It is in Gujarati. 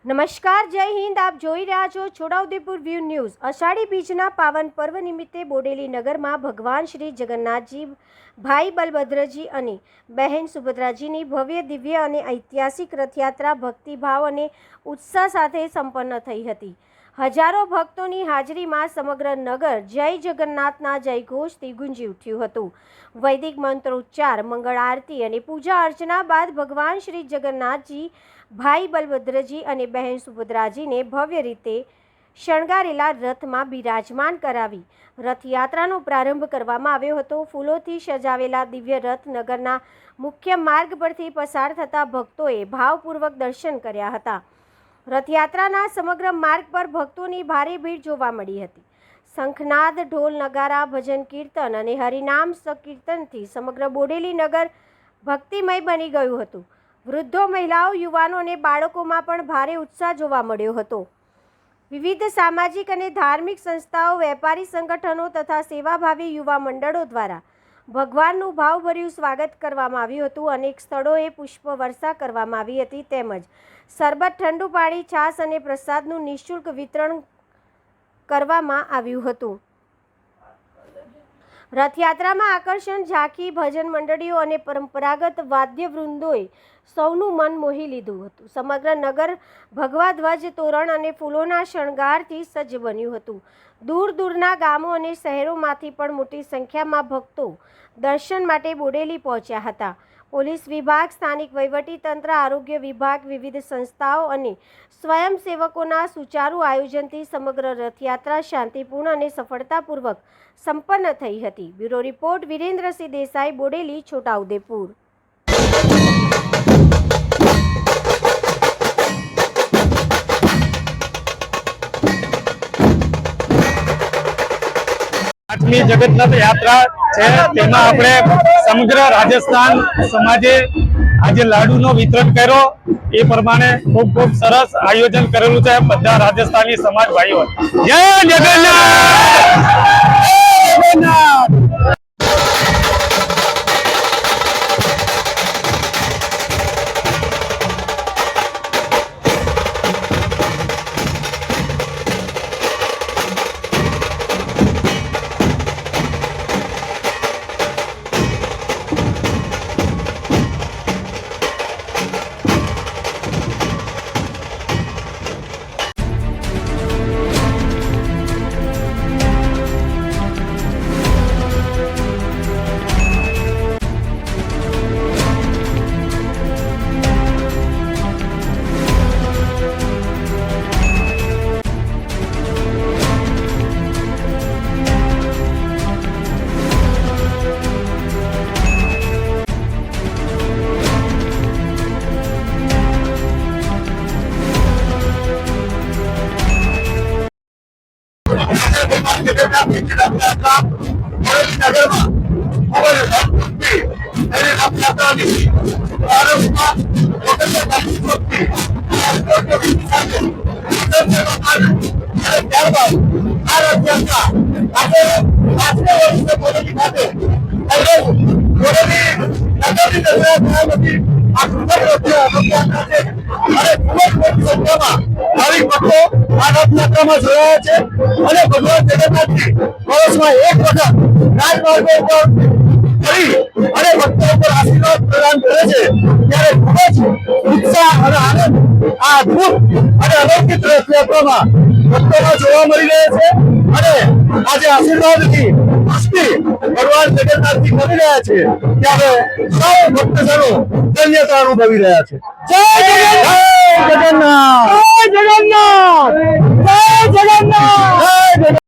નમસ્કાર, જય હિન્દ। આપ જોઈ રહ્યા છો છોટાઉદેપુર વ્યૂ ન્યૂઝ। અષાઢી બીજના પાવન પર્વ નિમિત્તે બોડેલી નગરમાં ભગવાન શ્રી જગન્નાથજી, ભાઈ બલભદ્રજી અને બહેન સુભદ્રાજીની ભવ્ય, દિવ્ય અને ઐતિહાસિક રથયાત્રા ભક્તિભાવ અને ઉત્સાહ સાથે સંપન્ન થઈ હતી। હજારો ભક્તોની હાજરીમાં સમગ્ર નગર જય જગન્નાથના જયઘોષથી ગુંજી ઉઠ્યું હતું। વૈદિક મંત્રોચ્ચાર, મંગળ આરતી અને પૂજા અર્ચના બાદ ભગવાન શ્રી જગન્નાથજી, ભાઈ બલભદ્રજી અને બહેન સુભદ્રાજીને ભવ્ય રીતે શણગારેલા રથમાં બિરાજમાન કરાવી રથયાત્રાનો પ્રારંભ કરવામાં આવ્યો હતો। ફૂલોથી સજાવેલા દિવ્ય રથ નગરના મુખ્ય માર્ગ પરથી પસાર થતા ભક્તોએ ભાવપૂર્વક દર્શન કર્યા હતા। રથયાત્રાના સમગ્ર માર્ગ પર ભક્તોની ભારે ભીડ જોવા મળી હતી। શંખનાદ, ઢોલ, નગારા, ભજન કીર્તન અને હરિનામ સંકીર્તનથી સમગ્ર બોડેલી નગર ભક્તિમય બની ગયું હતું। વૃદ્ધો, મહિલાઓ, યુવાનો અને બાળકોમાં પણ ભારે ઉત્સાહ જોવા મળ્યો હતો। વિવિધ સામાજિક અને ધાર્મિક સંસ્થાઓ, વેપારી સંગઠનો તથા સેવાભાવી યુવા મંડળો દ્વારા ભગવાનનું ભાવભર્યું સ્વાગત કરવામાં આવ્યું હતું। અનેક સ્થળોએ પુષ્પવર્ષા કરવામાં આવી હતી તેમજ શરબત, ઠંડુ પાણી, છાશ અને પ્રસાદનું નિઃશુલ્ક વિતરણ કરવામાં આવ્યું હતું। રથયાત્રામાં આકર્ષણ, ઝાંખી, ભજન મંડળીઓ અને પરંપરાગત વાદ્યવૃંદોએ સૌનું મન મોહી લીધું હતું। સમગ્ર નગર ભગવા ધ્વજ, તોરણ અને ફૂલોના શણગારથી સજ્જ બન્યું હતું। દૂર દૂરના ગામો અને શહેરોમાંથી પણ મોટી સંખ્યામાં ભક્તો દર્શન માટે બોડેલી પહોંચ્યા હતા। પોલીસ વિભાગ, સ્થાનિક વહીવટીતંત્ર, આરોગ્ય વિભાગ, વિવિધ સંસ્થાઓ અને સ્વયંસેવકોના સુચારુ આયોજનથી સમગ્ર રથયાત્રા શાંતિપૂર્ણ અને સફળતાપૂર્વક સંપન્ન થઈ હતી। Bureau report, Virendrasinh Desai, Bodeli, Chhotaudepur. आठमी जगन्नाथ यात्रा है तेमा आपणे समग्र राजस्थान समाजे आज लाडू नो वितरण कर्यो। ए प्रमाणे खूब खूब सरस आयोजन करेलू है बधा राजस्थानी समाज भाईओ। जय जगन्नाथ, जय जगन्नाथ। भगवान जगन्नाथ जी वर्ष में एक वक्त राजमार्गो पर भक्तों पर आशीर्वाद प्रदान करे त्यारे खूब ज उत्साह और आनंद आ अद्भुत और अलौकिक रथयात्रा में भक्तों में जोवा मळी रह्यो छे। आज आशीर्वाद की पुष्टि भगवान जगन्नाथ जी करी रह्या छे त्यारे सौ भक्तजनो धन्यता अनुभवी रह्या छे। जय जगन्नाथ, जय जगन्नाथ, जय जगन्नाथ, जय जगन्नाथ।